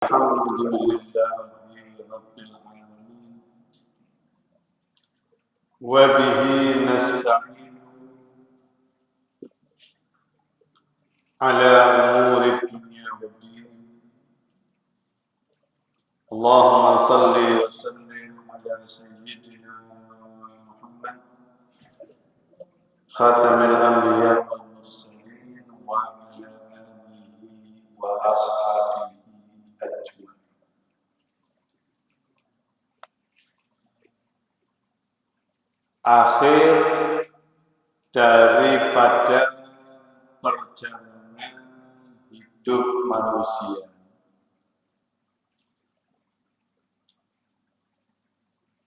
الحمد لله رب العالمين وبه نستعين على أمور الدنيا والدين. اللهم صل وسلم على سيدنا محمد خاتم الأنبياء والمرسلين وعلى آله وأصحابه أجمعين. Akhir daripada perjalanan hidup manusia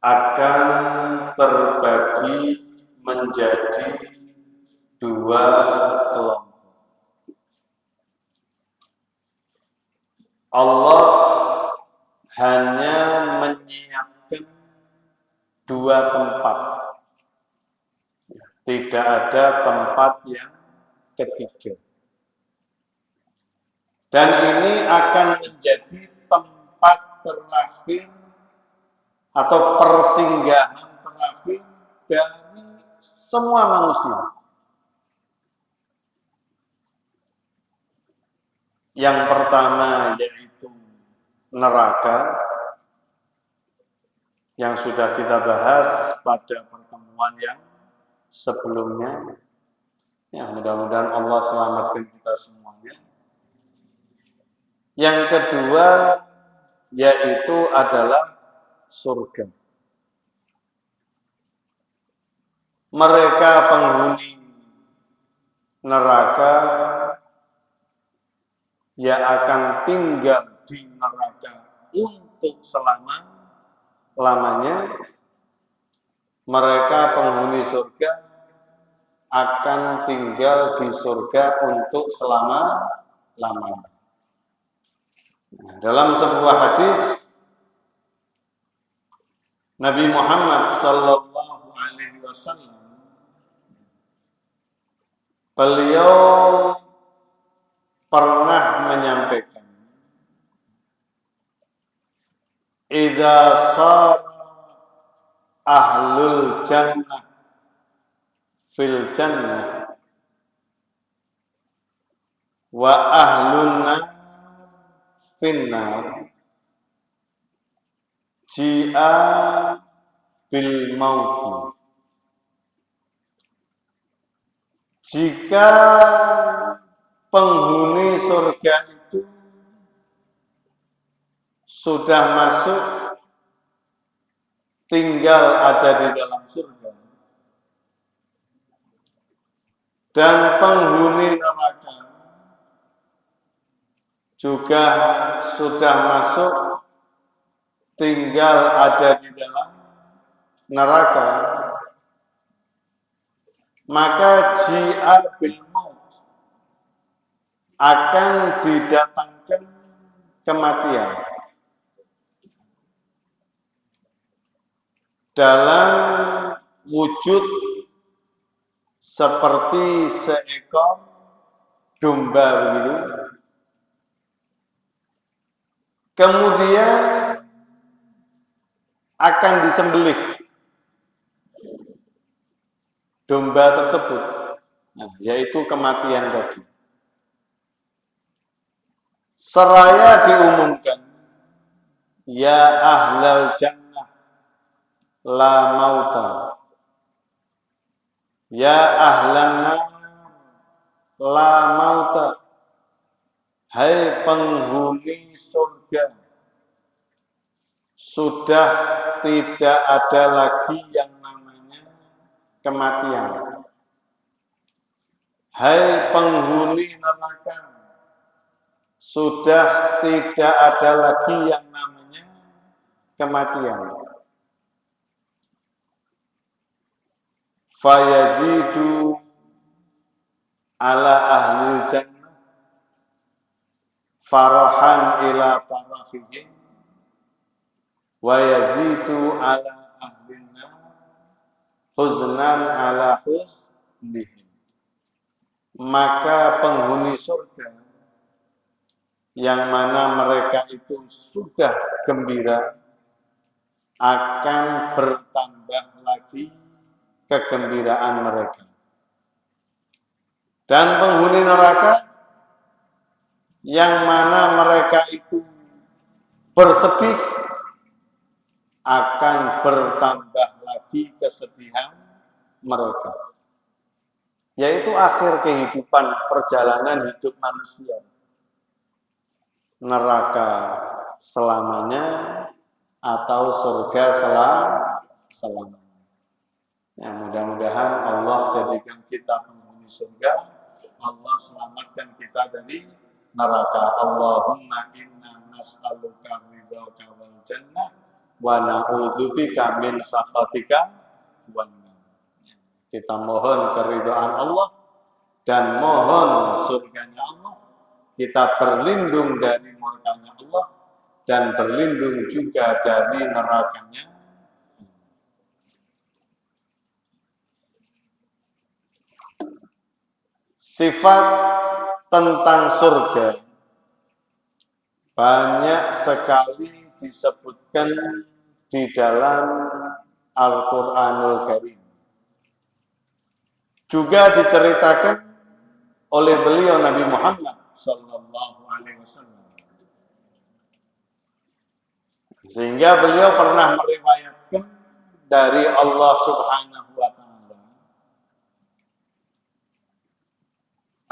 akan terbagi menjadi dua kelompok. Allah hanya menyiapkan dua tempat. Tidak ada tempat yang ketiga. Dan ini akan menjadi tempat terakhir atau persinggahan terakhir dari semua manusia. Yang pertama yaitu neraka, yang sudah kita bahas pada pertemuan yang sebelumnya. Ya, mudah-mudahan Allah selamatkan kita semuanya. Yang kedua yaitu adalah surga. Mereka penghuni neraka yang akan tinggal di neraka untuk selama-lamanya. Mereka penghuni surga akan tinggal di surga untuk selama-lamanya. Dalam sebuah hadis Nabi Muhammad sallallahu alaihi wasallam, beliau pernah menyampaikan, idza sar ahlul jannah fil jannah wa ahlun nar finnar ji'a bil mauti. Jika penghuni surga itu sudah masuk, tinggal ada di dalam surga, dan penghuni neraka juga sudah masuk, tinggal ada di dalam neraka, maka ji'a bil maut, akan didatangkan kematian dalam wujud seperti seekor domba begitu. Kemudian akan disembelih domba tersebut, yaitu kematian tadi. Seraya diumumkan, ya ahlal jannah la mauta, ya ahlan nar la mauta, hai penghuni surga, sudah tidak ada lagi yang namanya kematian. Hai penghuni neraka, sudah tidak ada lagi yang namanya kematian. Fayazidu ala ahlil jannah farahan ila farahihim wa yazidu ala ahlin nar huznan ala huznihim. Maka penghuni surga yang mana mereka itu sudah gembira, akan bertambah lagi kegembiraan mereka. Dan penghuni neraka yang mana mereka itu bersedih, akan bertambah lagi kesedihan mereka. Yaitu akhir kehidupan perjalanan hidup manusia. Neraka selamanya atau surga selamanya. Ya, mudah-mudahan Allah jadikan kita penghuni surga, Allah selamatkan kita dari neraka. Allahumma inna nas'aluka ridhaka wal jannah wa na'udzubika min sakhatika wan nar. Kita mohon keridhaan Allah dan mohon surganya Allah. Kita berlindung dari murkanya Allah dan berlindung juga dari nerakanya. Sifat tentang surga banyak sekali disebutkan di dalam Al-Quranul Karim. Juga diceritakan oleh beliau Nabi Muhammad Sallallahu Alaihi Wasallam. Sehingga beliau pernah meriwayatkan dari Allah Subhanahu Wa Taala,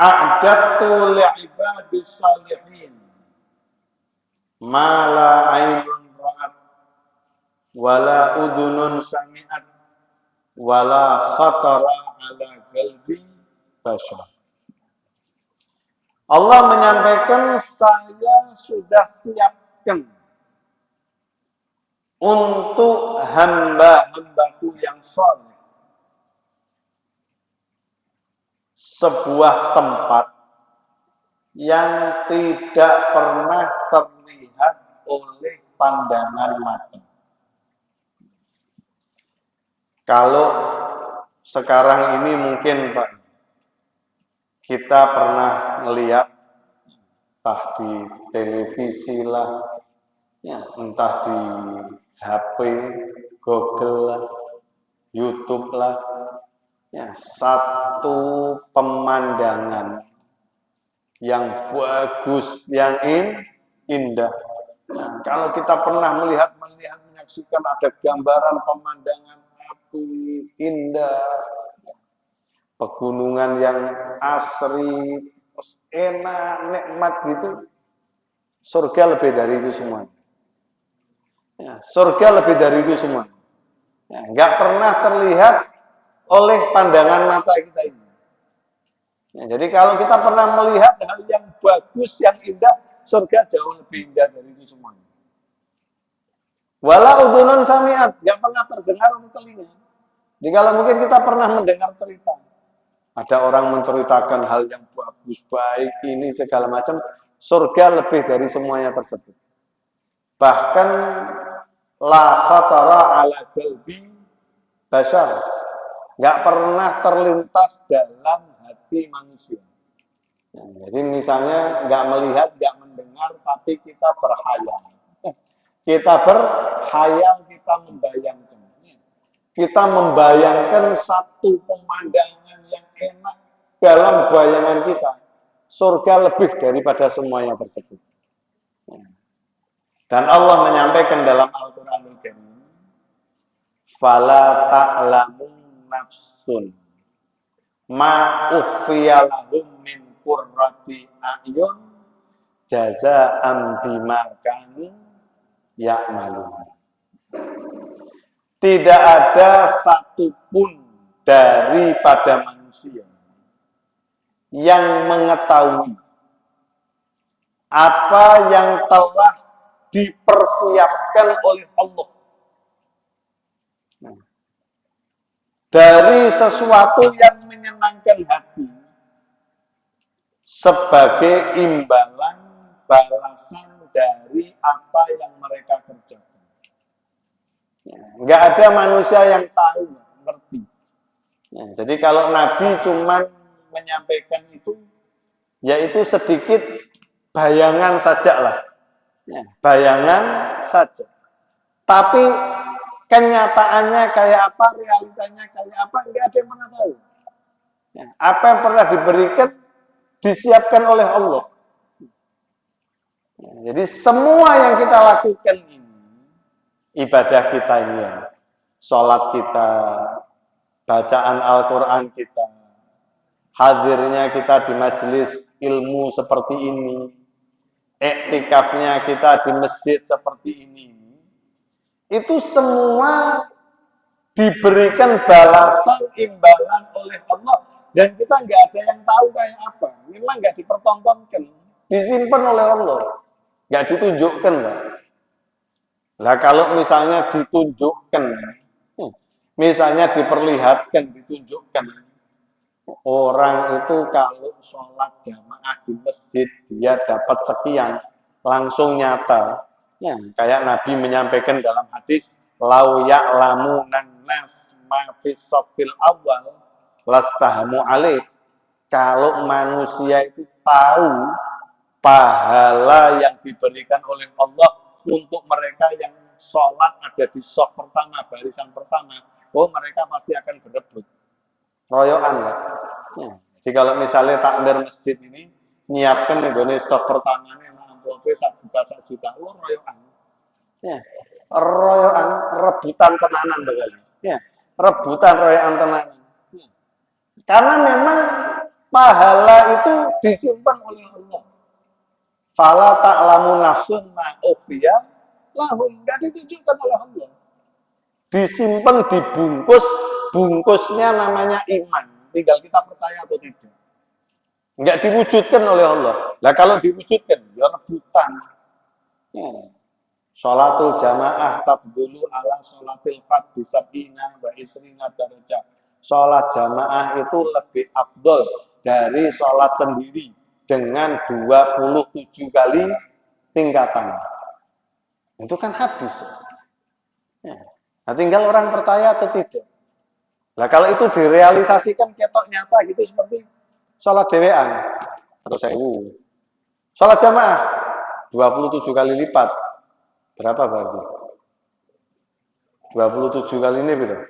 "A'dadtu li'ibadis salihin ma la ainun ra'at wala udhunun sami'at wala khatara ala qalbi bashar." Allah menyampaikan, saya sudah siapkan untuk hamba-hambaku yang saleh sebuah tempat yang tidak pernah terlihat oleh pandangan mata. Kalau sekarang ini mungkin Pak, kita pernah melihat entah di televisi lah, ya, entah di HP, Google lah, YouTube lah, ya, satu pemandangan yang bagus, yang indah. Nah, kalau kita pernah menyaksikan ada gambaran pemandangan api indah, pegunungan yang asri, enak, nikmat gitu, surga lebih dari itu semua. Ya, surga lebih dari itu semua. Ya, nggak pernah terlihat oleh pandangan mata kita ini. Ya, jadi kalau kita pernah melihat hal yang bagus, yang indah, surga jauh lebih indah dari itu semua. Wala udhunun sami'at, nggak pernah terdengar oleh telinga. Jadi kalau mungkin kita pernah mendengar cerita, ada orang menceritakan hal yang bagus, baik, ini segala macam, surga lebih dari semuanya tersebut. Bahkan la khatara ala qalbi bashar, nggak pernah terlintas dalam hati manusia. Nah, jadi misalnya nggak melihat, nggak mendengar, tapi kita berhayal. Kita berhayal, kita membayangkan. Kita membayangkan satu pemandangan yang enak dalam bayangan kita. Surga lebih daripada semuanya tersebut. Dan Allah menyampaikan dalam Al-Quranul Karim, "Fala ta'lamu nafsun ma ukhfiya lahum min qurrati a'yun jazaa'an bima kanu ya'malun." Tidak ada satupun daripada manusia yang mengetahui apa yang telah dipersiapkan oleh Allah dari sesuatu yang menyenangkan hati sebagai imbalan balasan dari apa yang mereka kerjakan. Nggak ada manusia yang tahu, ngerti. Ya, jadi kalau Nabi cuma menyampaikan itu, yaitu sedikit bayangan saja lah. Ya, bayangan saja. Tapi kenyataannya kayak apa, realitanya kayak apa, nggak ada yang pernah tahu. Ya, apa yang pernah diberikan, disiapkan oleh Allah. Ya, jadi semua yang kita lakukan ini, ibadah kita ini ya, sholat kita, bacaan Al-Quran kita, hadirnya kita di majelis ilmu seperti ini, iktikafnya kita di masjid seperti ini, itu semua diberikan balasan imbalan oleh Allah dan kita nggak ada yang tahu kayak apa. Memang nggak dipertontonkan, disimpan oleh Allah, nggak ditunjukkan lah. Lah kalau misalnya ditunjukkan, misalnya diperlihatkan, ditunjukkan, orang itu kalau sholat jamaah di masjid dia dapat sekian, langsung nyata. Ya, kayak Nabi menyampaikan dalam hadis, lau ya'lamunan nas ma fis safil awal lastahamu alaih. Kalau manusia itu tahu pahala yang diberikan oleh Allah untuk mereka yang sholat ada di shaf pertama, barisan pertama, oh mereka pasti akan berebut. Royoan lah. Ya. Jadi kalau misalnya takmir masjid ini nyiapkan nih shaf pertama nih amplopnya 1 juta, oh royoan. Ya. Royoan, rebutan tenanan begini. Ya. Rebutan royoan tenanan. Ya. Karena memang pahala itu disimpan oleh Allah. Fala ta'lamu nafsun ma ukhfiya lahum, enggak ditunjukkan oleh Allah. Disimpan, dibungkus, bungkusnya namanya iman. Tinggal kita percaya atau tidak. Enggak diwujudkan oleh Allah. Lah kalau diwujudkan, ya rebutan. Ya. Sholatul jamaah tabdulu ala sholatil fard bisabina wa isrina darajah. Sholat jamaah itu lebih afdol dari sholat sendiri dengan 27 kali tingkatan. Itu kan hadis. Ya. Nah, tinggal orang percaya atau tidak. Nah, kalau itu direalisasikan ketok nyata gitu seperti sholat dewean atau sewu. Sholat jamaah 27 kali lipat. Berapa berarti? 27 kali ini berapa?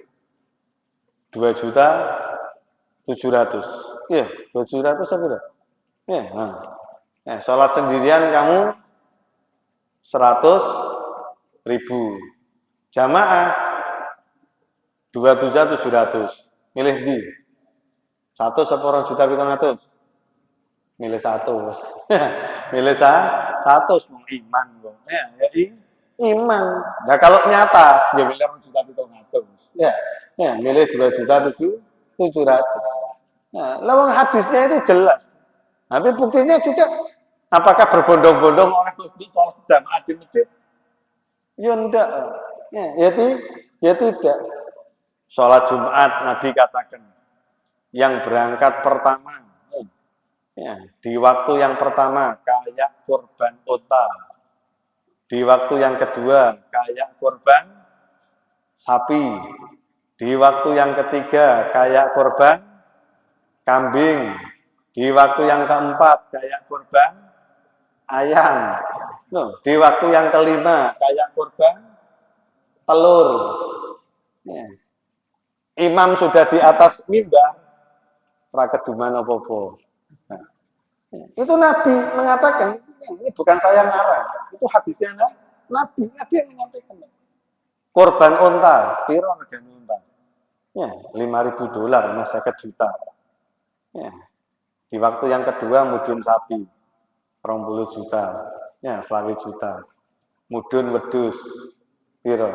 2.700.000. Iya, 2.700 apa berapa? Iya, nah. Nah, sholat sendirian kamu 100.000. Jamaah 2.700.000. Milih di 100 milih 100. Milih 100 mau iman kok. Ya, iman. Nah kalau nyata ya milih 1.700. Ya, ya milih 2.700.000. Nah, lawang hadisnya itu jelas. Tapi buktinya juga apakah berbondong-bondong orang untuk sholat jamaah di masjid? Ya enggak. Ya tidak. Sholat Jumat Nabi katakan yang berangkat pertama, ya, di waktu yang pertama kayak kurban unta, di waktu yang kedua kayak kurban sapi, di waktu yang ketiga kayak kurban kambing, di waktu yang keempat kayak kurban ayam, di waktu yang kelima kayak kurban telur. Ya. Imam sudah di atas mimbar, rakeduman apa-apa. Nah, itu Nabi mengatakan, ini bukan saya ngarang, itu hadisnya Nabi yang menyampaikan. Korban unta, piro regane unta? Ya, $5.000, mas 50 juta. Ya. Di waktu yang kedua mudun sapi, 20 juta. Ya, 20 juta. Mudun wedus, piro?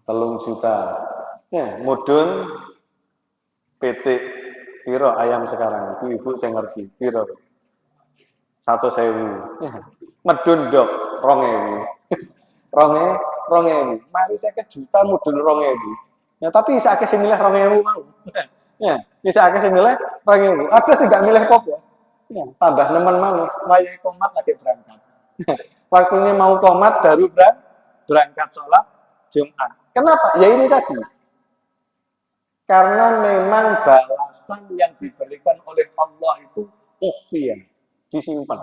3 juta. Ya, mudun PT piro ayam sekarang, ibu saya ngerti piro 100.000. Ya. Medun dok 2.000. 2.000. Mari 50 juta mudun 2.000. Ya tapi bisa akeh sing milih 2.000 mau. Ya, bisa akeh sing milih 2.000. Ada sih gak milih kok ya. Ya, tambah nemen maneh, wayahe komat lagi berangkat. Waktunya mau komat baru berangkat sholat Jumat. Kenapa? Ya ini tadi. Karena memang balasan yang diberikan oleh Allah itu ukhfiyah, disimpan.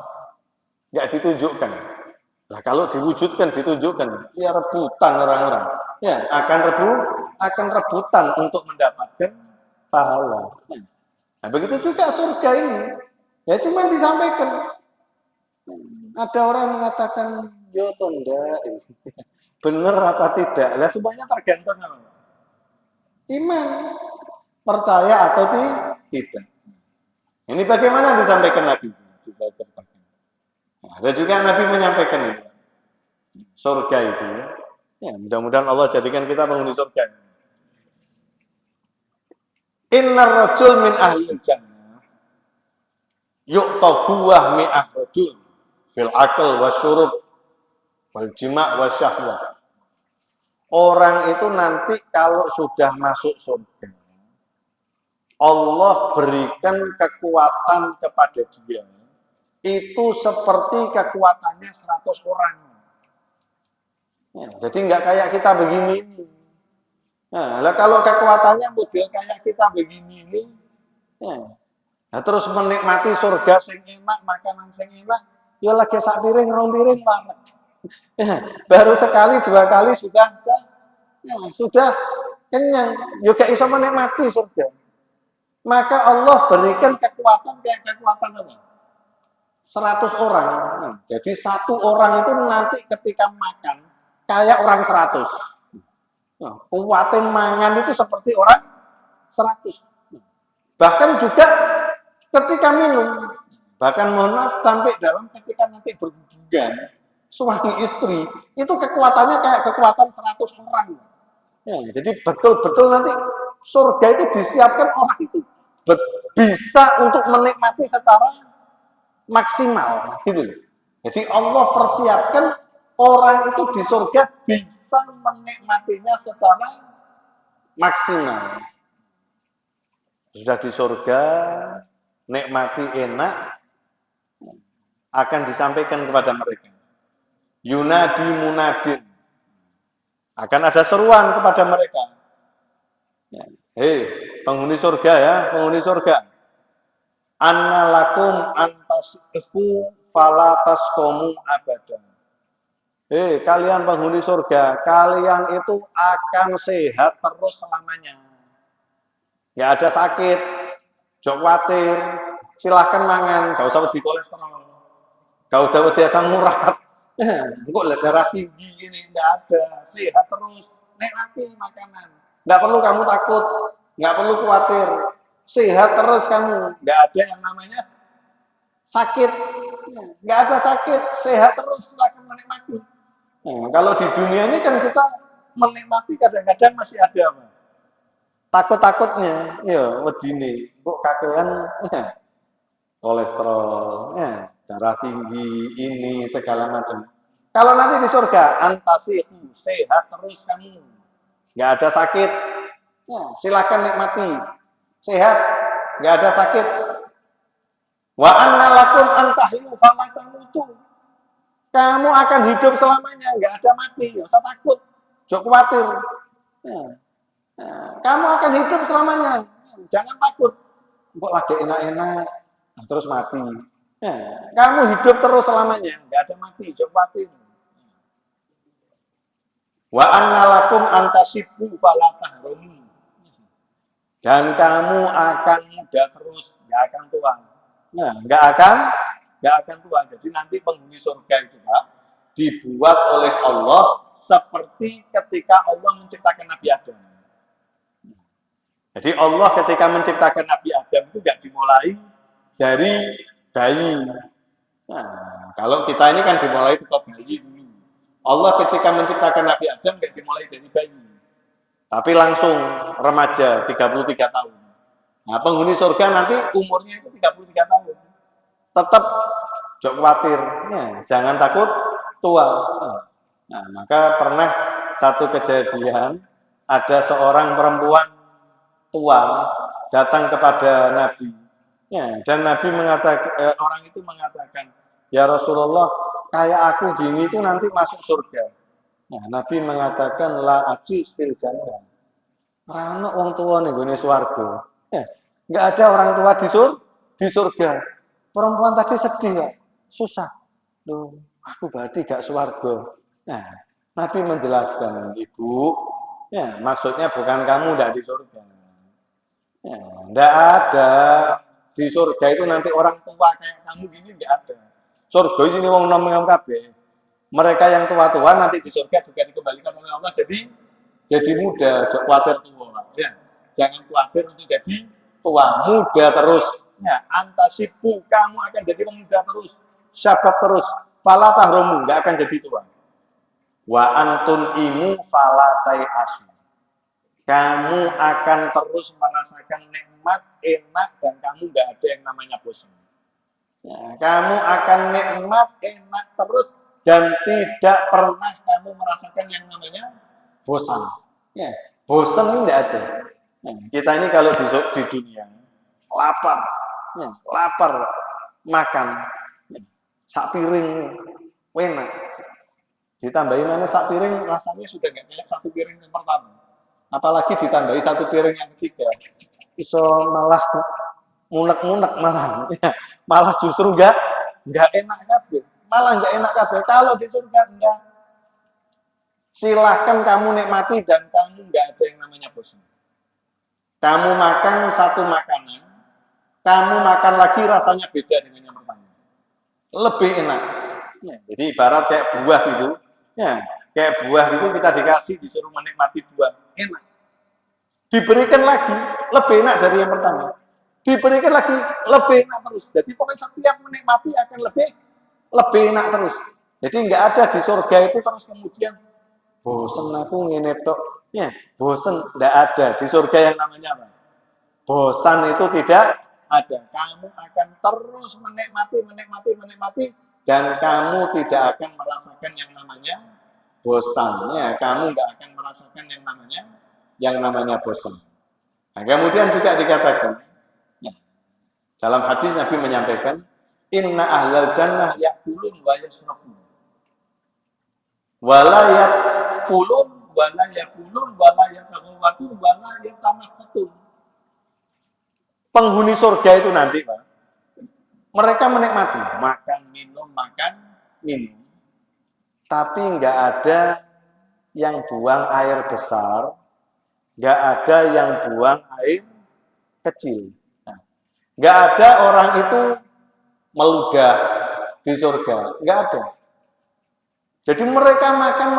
nggak ditunjukkan. Nah, kalau diwujudkan, ditunjukkan, ya rebutan orang-orang. Ya, akan rebutan untuk mendapatkan pahala. Nah, begitu juga surga ini. Ya cuma disampaikan. Ada orang mengatakan, yo tonda, benar apa tidak? Lah semuanya tergantung apa? Iman, percaya atau tidak. Ini bagaimana disampaikan Nabi? Saya ceritakan. Nah, ada juga Nabi menyampaikan itu. Surga itu. Ya, mudah-mudahan Allah jadikan kita penghuni surga. Innar rajul min ahli jannah yu'ta buah mi'ah rajul fil akal wasyurub wal jima' wasyahwah. Orang itu nanti kalau sudah masuk surga, Allah berikan kekuatan kepada dia. Itu seperti kekuatannya 100 orang. Ya, jadi nggak kayak kita begini ini. Nah, kalau kekuatannya model kayak kita begini ini, ya, nah, terus menikmati surga sing enak, makanan sing enak, ya lagi sak piring, rong piring banget. Ya, baru sekali, 2 kali sudah, ya, sudah kenyang. Juga iso menikmati surga. Maka Allah berikan kekuatan kayak kekuatan apa? 100 orang. Nah, jadi 1 orang itu nanti ketika makan kayak orang 100. Nah, kuatnya mangan itu seperti orang 100. Bahkan juga ketika minum, bahkan mohon maaf sampai dalam ketika nanti berhubungan suami istri, itu kekuatannya kayak kekuatan 100 orang. Ya, jadi betul-betul nanti surga itu disiapkan orang itu bisa untuk menikmati secara maksimal, gitu loh. Jadi Allah persiapkan orang itu di surga bisa menikmatinya secara maksimal. Sudah di surga, nikmati enak, akan disampaikan kepada mereka. Yunadi munadin. Akan ada seruan kepada mereka. Hei, penghuni surga ya, penghuni surga. Annalakum antasifu falatasqomu abadan. Hei, kalian penghuni surga, kalian itu akan sehat terus selamanya. Nggak ada sakit, jok khawatir, silahkan mangan, gak usah wedi kolesterol, gak usah wedi asam urat, kok darah tinggi ini, nggak ada, sehat terus, nikmati makanan, nggak perlu kamu takut, nggak perlu khawatir, sehat terus kamu, nggak ada yang namanya sakit, nggak ada sakit, sehat terus, silahkan menikmati. Nah, kalau di dunia ini kan kita menikmati kadang-kadang masih ada apa? Takut-takutnya, ya wedine kok kakean kolesterol, darah tinggi, ini segala macam. Kalau nanti di surga, antasihu, sehat terus kamu, nggak ada sakit, ya, silakan nikmati, sehat, nggak ada sakit. Wa annalakum antahyu fala tamutu. Kamu akan hidup selamanya, nggak ada mati, nggak usah takut, jangan khawatir. Kamu akan hidup selamanya, jangan takut. Kok lagi enak-enak, terus mati. Kamu hidup terus selamanya, nggak ada mati, jangan khawatir. Wa annalakum antasibu fala tahrumu. Dan kamu akan muda terus, nggak akan tua. Nah, nggak akan tua. Jadi nanti penghuni surga itu Pak, dibuat oleh Allah seperti ketika Allah menciptakan Nabi Adam. Jadi Allah ketika menciptakan Nabi Adam itu nggak dimulai dari bayi. Nah, kalau kita ini kan dimulai dari bayi dulu. Allah ketika menciptakan Nabi Adam nggak dimulai dari bayi, tapi langsung remaja 33 tahun. Nah, penghuni surga nanti umurnya itu 33 tahun. Tetap jangan khawatir, jangan takut tua. Nah, maka pernah satu kejadian, ada seorang perempuan tua datang kepada Nabi. Dan Nabi mengatakan, orang itu mengatakan, ya Rasulullah, kayak aku gini itu nanti masuk surga. Nah, Nabi mengatakan la ajis fil jannah. Rano wong tua nih gune swarga. Nggak ada orang tua di surga. Perempuan tadi sedih ya, susah. Loh, aku berarti gak swarga. Nah, Nabi menjelaskan, Ibu, ya, maksudnya bukan kamu tidak di surga. Ya, tidak ada di surga itu nanti orang tua kayak kamu gini tidak ada. Surga ini wong nom kabeh. Mereka yang tua-tua nanti di surga juga dikembalikan oleh Allah jadi muda, jangan khawatir tua. Ya, jangan khawatir untuk jadi tua, muda terus. Ya, antasipu kamu akan jadi pemuda terus, syabab terus. Fala tahromu, nggak akan jadi tua. Wa antun imu falatai asu. Kamu akan terus merasakan nikmat, enak, dan kamu nggak ada yang namanya bosan. Ya, kamu akan nikmat, enak terus, dan tidak pernah kamu merasakan yang namanya bosan. Ya, bosan ini tidak ada. Ya, kita ini kalau di dunia lapar, ya, lapar makan, ya, sak piring enak. Ditambahi mana sak piring rasanya sudah nggak kayak satu piring yang pertama. Apalagi ditambahi satu piring yang ketiga, iso malah munek-munek malah, ya, malah justru nggak enak kabeh, malah nggak enak kabeh. Kalau di surga enggak, silahkan kamu nikmati dan kamu nggak ada yang namanya bosan. Kamu makan satu makanan, kamu makan lagi rasanya beda dengan yang pertama, lebih enak. Ya, jadi ibarat kayak buah gitu, ya, kayak buah itu kita dikasih disuruh menikmati buah, enak. Diberikan lagi lebih enak dari yang pertama, diberikan lagi lebih enak terus. Jadi pokoknya setiap menikmati akan lebih enak terus. Jadi nggak ada di surga itu terus kemudian bosen aku ngene tok. Ya, bosen nggak ada di surga yang namanya apa? Bosan itu tidak ada. Kamu akan terus menikmati dan kamu tidak akan merasakan yang namanya bosan. Ya, kamu nggak akan merasakan yang namanya bosan. Nah, kemudian juga dikatakan, ya, dalam hadis Nabi menyampaikan, inna ahlal jannah ya'kulun wa yashrabun. Wala yakfulun, wala yakulun, wala yataghawatun, wala yatamakatun. Penghuni surga itu nanti, Pak, mereka menikmati makan minum, tapi nggak ada yang buang air besar, nggak ada yang buang air kecil. Nah, nggak ada orang itu meludah di surga, nggak ada. Jadi mereka makan,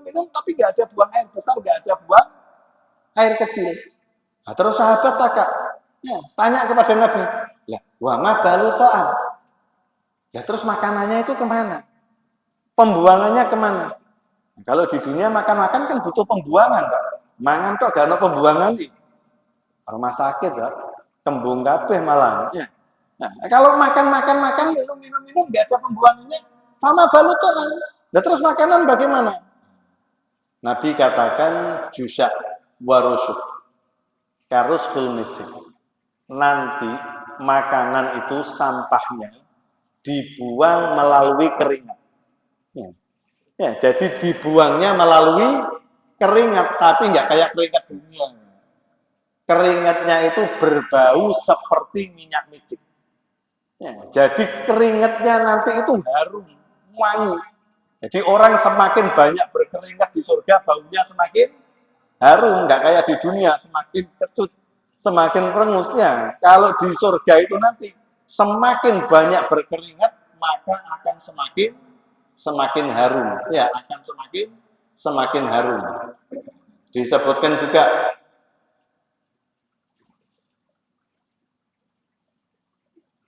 minum, tapi nggak ada buang air besar, nggak ada buang air kecil. Nah, terus sahabat ya, tanya kepada Nabi, ya, wa ma balu ta'am. Ya terus makanannya itu kemana? Pembuangannya kemana? Nah, kalau di dunia makan-makan kan butuh pembuangan, Pak. Mangan tuh gak ada pembuangan nih. Rumah sakit, Pak. Kembung kabeh malah. Ya. Nah, kalau makan, minum, gak ada pembuangannya, sama balu ta'am. Nah, terus makanan bagaimana? Nabi katakan jusyak warusuk karus kulmisik. Nanti makanan itu sampahnya dibuang melalui keringat. Ya. Ya, jadi dibuangnya melalui keringat, tapi nggak kayak keringat dunia. Keringatnya itu berbau seperti minyak misik. Ya, jadi keringatnya nanti itu harum, wangi. Jadi orang semakin banyak berkeringat di surga, baunya semakin harum, nggak kayak di dunia, semakin kecut, semakin perengusnya. Kalau di surga itu nanti semakin banyak berkeringat, maka akan semakin harum. Ya, akan semakin harum. Disebutkan juga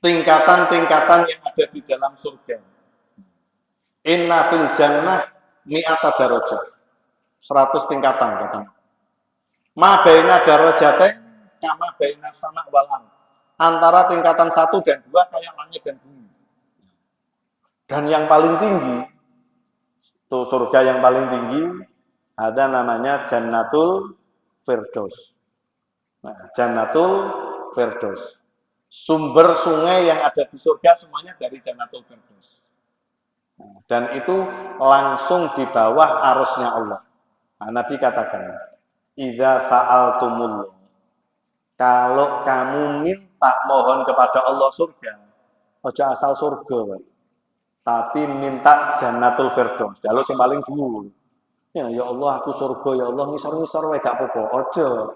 tingkatan-tingkatan yang ada di dalam surga. Inna fil jannah mi'ata darajah. 100 tingkatan katanya. Ma baina darajatain kama baina sama walam. Antara tingkatan 1 dan 2 kayak langit dan bumi. Dan yang paling tinggi, itu surga yang paling tinggi, ada namanya Jannatul Firdaus. Nah, Jannatul Firdaus. Sumber sungai yang ada di surga semuanya dari Jannatul Firdaus. Nah, dan itu langsung di bawah arusnya Allah. Nah, Nabi katakan, idza sa'altumullah, kalau kamu minta mohon kepada Allah surga, Ojo asal surga, tapi minta Jannatul Firdaus. Jaluk sing paling dhuwur. Ya Allah, aku surga, ya Allah, ngisor-ngisor wae gak apa-apa. Ojo.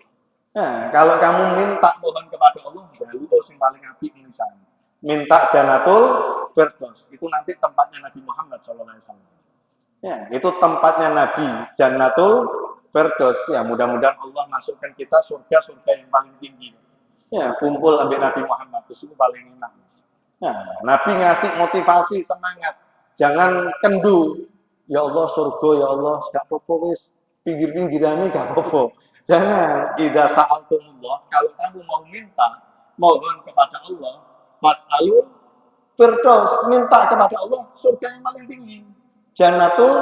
Nah, kalau kamu minta mohon kepada Allah, jaluk sing paling apik misalnya. Minta Jannatul Firdaus. Itu nanti tempatnya Nabi Muhammad SAW. Ya, itu tempatnya Nabi, Jannatul Firdaus. Ya, mudah-mudahan Allah masukkan kita surga-surga yang paling tinggi. Ya, kumpul ambil Nabi Muhammad itu paling enak. Nah, Nabi ngasih motivasi, semangat. Jangan kendu. Ya Allah, surga, ya Allah, gak apa-apa wis. Pinggir-pinggirannya gak apa-apa. Jangan. Idza sa'altumullah, kalau kamu mau minta, mohon kepada Allah, fas'alu firdaus, minta kepada Allah surga yang paling tinggi. Jannatul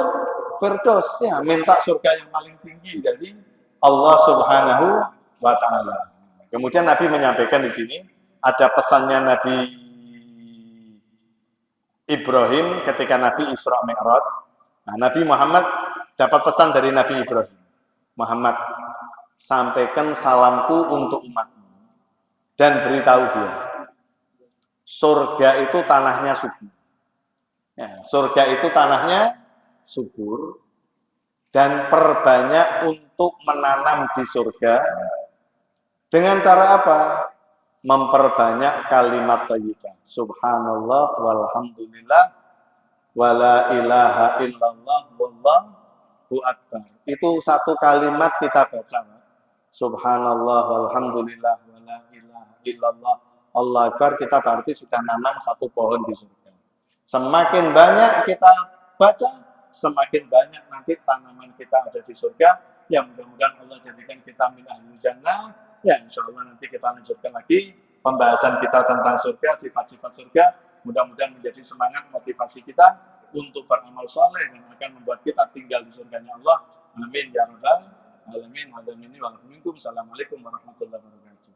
Firdaus, ya, minta surga yang paling tinggi dari Allah Subhanahu wa taala. Kemudian Nabi menyampaikan di sini ada pesannya Nabi Ibrahim ketika Nabi Isra Mi'raj. Nah, Nabi Muhammad dapat pesan dari Nabi Ibrahim. Muhammad, sampaikan salamku untuk umatmu dan beritahu dia, surga itu tanahnya subur. Ya, surga itu tanahnya subur dan perbanyak untuk menanam di surga dengan cara apa? Memperbanyak kalimat thayyibah. Subhanallah walhamdulillah wala ilaha illallah wallahu akbar. Itu satu kalimat kita baca. Subhanallah walhamdulillah wala ilaha illallah Allah akbar, kita berarti sudah nanam satu pohon di surga. Semakin banyak kita baca, semakin banyak nanti tanaman kita ada di surga. Ya, mudah-mudahan Allah jadikan kita min ahlul jannah. Ya, insya Allah nanti kita lanjutkan lagi pembahasan kita tentang surga, sifat-sifat surga. Mudah-mudahan menjadi semangat motivasi kita untuk beramal soleh yang akan membuat kita tinggal di surganya Allah. Amin ya rabbal alamin. Assalamualaikum warahmatullahi wabarakatuh.